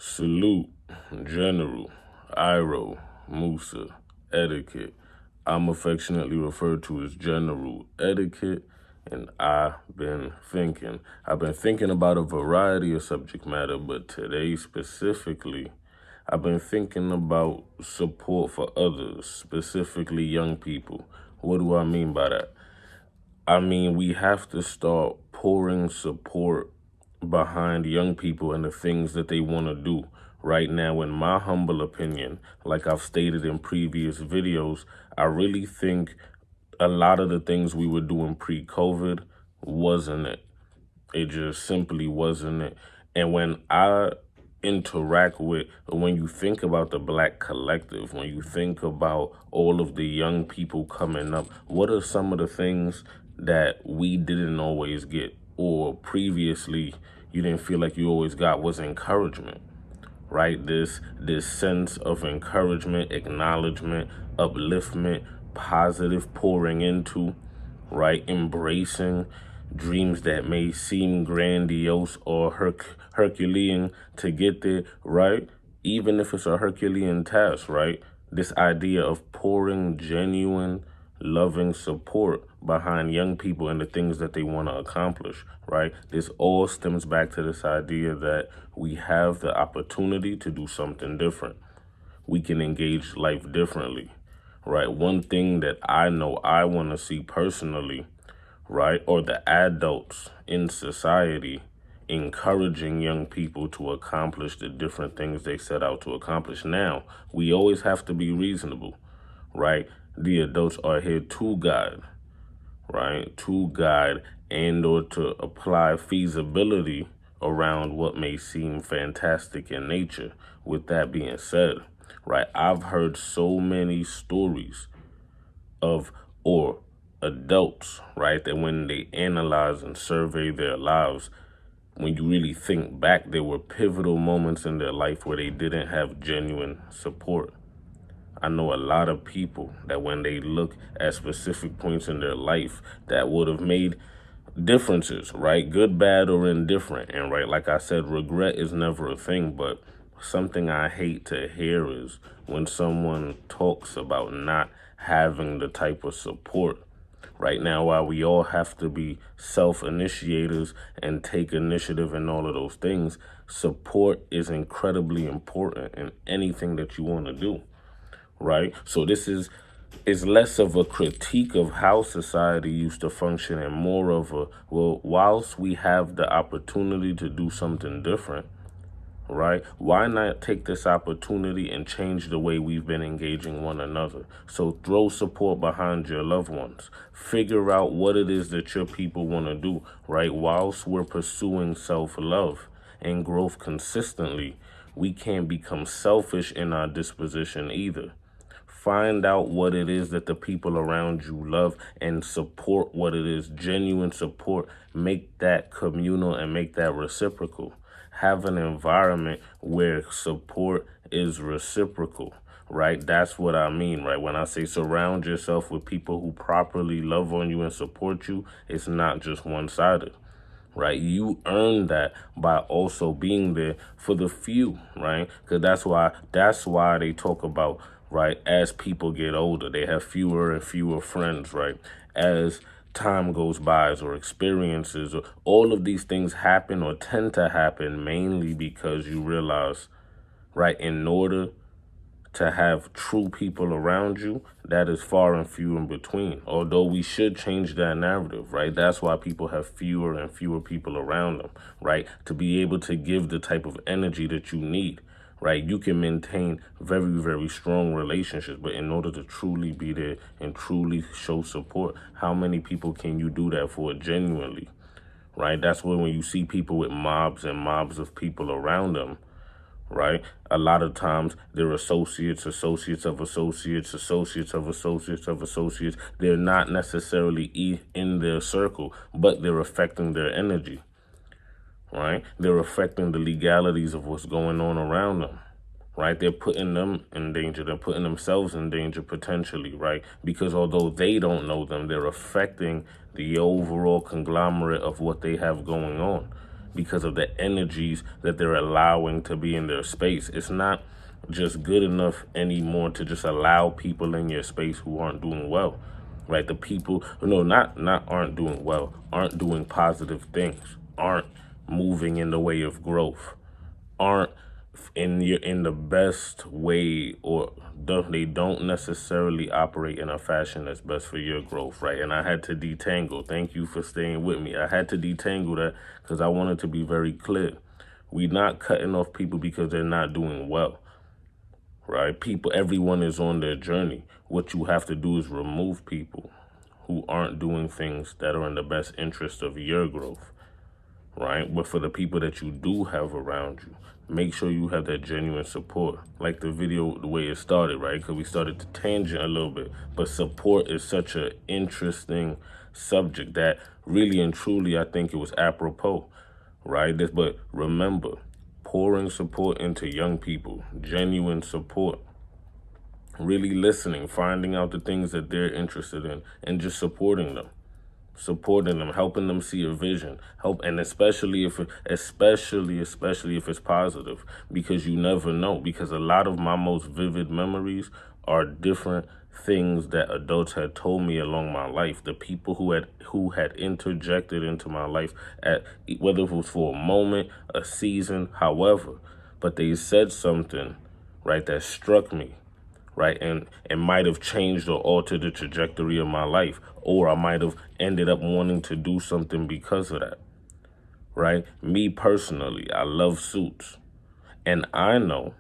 Salute, General, Iro, Musa, Etiquette. I'm affectionately referred to as General Etiquette, and I've been thinking. I've been thinking about a variety of subject matter, but today specifically, I've been thinking about support for others, specifically young people. What do I mean by that? I mean, we have to start pouring support behind young people and the things that they want to do. Right now, in my humble opinion, like I've stated in previous videos, I really think a lot of the things we were doing pre-COVID wasn't it. It just simply wasn't it. And when I interact with, when you think about the Black collective, when you think about all of the young people coming up, what are some of the things that we didn't always get, or previously you didn't feel like you always got? Was encouragement, right? This sense of encouragement, acknowledgement, upliftment, positive pouring into, right? Embracing dreams that may seem grandiose or Herculean to get there, right? Even if it's a Herculean task, right? This idea of pouring genuine, loving support behind young people and the things that they want to accomplish, right? This all stems back to this idea that we have the opportunity to do something different. We can engage life differently, right? One thing that I know I want to see personally, right, or the adults in society encouraging young people to accomplish the different things they set out to accomplish. Now, we always have to be reasonable, right? The adults are here to guide, right? To guide and or to apply feasibility around what may seem fantastic in nature. With that being said, right, I've heard so many stories of or adults, right, that when they analyze and survey their lives, when you really think back, there were pivotal moments in their life where they didn't have genuine support. I know a lot of people that when they look at specific points in their life that would have made differences, right? Good, bad, or indifferent. And right, like I said, regret is never a thing, but something I hate to hear is when someone talks about not having the type of support. Right now, while we all have to be self-initiators and take initiative and all of those things, support is incredibly important in anything that you want to do, right? So this is less of a critique of how society used to function and more of a, well, whilst we have the opportunity to do something different, right? Why not take this opportunity and change the way we've been engaging one another? So throw support behind your loved ones. Figure out what it is that your people want to do, right? Whilst we're pursuing self-love and growth consistently, we can't become selfish in our disposition either. Find out what it is that the people around you love and support what it is, genuine support. Make that communal and make that reciprocal. Have an environment where support is reciprocal, right? That's what I mean, right? When I say surround yourself with people who properly love on you and support you, it's not just one-sided, right? You earn that by also being there for the few, right? Because that's why they talk about, right, as people get older, they have fewer and fewer friends, right? As time goes by or experiences, or all of these things happen or tend to happen mainly because you realize, right, in order to have true people around you, that is far and few in between. Although we should change that narrative, right? That's why people have fewer and fewer people around them, right? To be able to give the type of energy that you need, right? You can maintain very, very strong relationships, but in order to truly be there and truly show support, how many people can you do that for genuinely, right? That's when you see people with mobs and mobs of people around them, right? A lot of times they're associates, associates of associates, associates of associates of associates. They're not necessarily in their circle, but they're affecting their energy, right? They're affecting the legalities of what's going on around them, right? They're putting them in danger. They're putting themselves in danger potentially, right? Because although they don't know them, they're affecting the overall conglomerate of what they have going on. because of the energies that they're allowing to be in their space. It's not just good enough anymore to just allow people in your space who aren't doing well, right? The people, no, not aren't doing well, aren't doing positive things, aren't moving in the way of growth, aren't in the best way, or they don't necessarily operate in a fashion that's best for your growth, right? And I had to detangle. Thank you for staying with me. I had to detangle that because I wanted to be very clear. We're not cutting off people because they're not doing well, right? Everyone is on their journey. What you have to do is remove people who aren't doing things that are in the best interest of your growth, right? But for the people that you do have around you, make sure you have that genuine support. Like the video, the way it started, right? Because we started to tangent a little bit. But support is such an interesting subject that really and truly, I think it was apropos, right? But remember, pouring support into young people, genuine support, really listening, finding out the things that they're interested in, and just supporting them, helping them see a vision, and especially if it's positive, because you never know. Because a lot of my most vivid memories are different things that adults had told me along my life. The people who had interjected into my life, at whether it was for a moment, a season, however, but they said something, right, that struck me, right? And it might have changed or altered the trajectory of my life, or I might have ended up wanting to do something because of that, right? Me personally, I love Suits. And I know,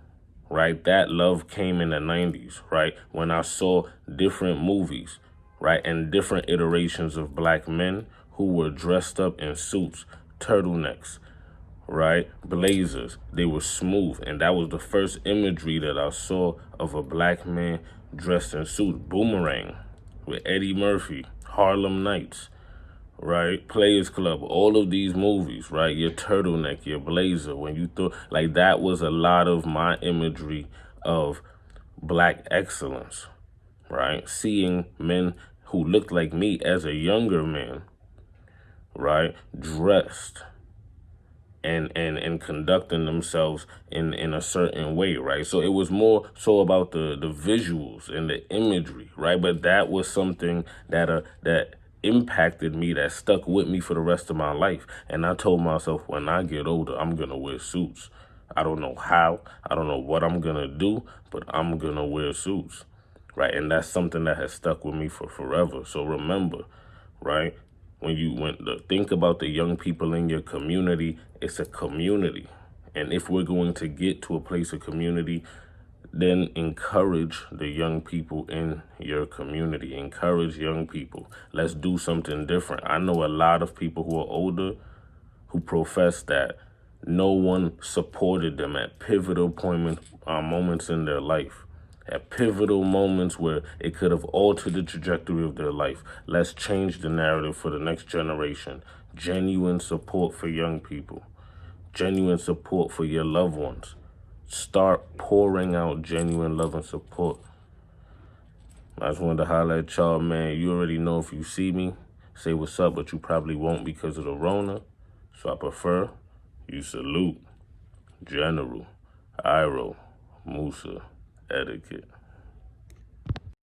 right, that love came in the 90s, right? When I saw different movies, right, and different iterations of black men who were dressed up in suits, turtlenecks, right, blazers. They were smooth, and that was the first imagery that I saw of a black man dressed in suit. Boomerang with Eddie Murphy, Harlem Nights, right, Players Club, all of these movies, right, your turtleneck, your blazer, when you throw, like, that was a lot of my imagery of black excellence, right? Seeing men who looked like me as a younger man, right, dressed and conducting themselves in a certain way, right? So it was more so about the visuals and the imagery, right? But that was something that impacted me, that stuck with me for the rest of my life. And I told myself, when I get older, I'm gonna wear suits. I don't know how, I don't know what I'm gonna do, but I'm gonna wear suits, right? And that's something that has stuck with me for forever. So remember, right, think about the young people in your community, it's a community. And if we're going to get to a place of community, then encourage the young people in your community. Encourage young people. Let's do something different. I know a lot of people who are older who profess that no one supported them at pivotal moments in their life, at pivotal moments where it could have altered the trajectory of their life. Let's change the narrative for the next generation. Genuine support for young people. Genuine support for your loved ones. Start pouring out genuine love and support. I just wanted to holler at y'all, man. You already know, if you see me, say what's up, but you probably won't because of the Rona. So I prefer you salute General Iroh Musa Etiquette.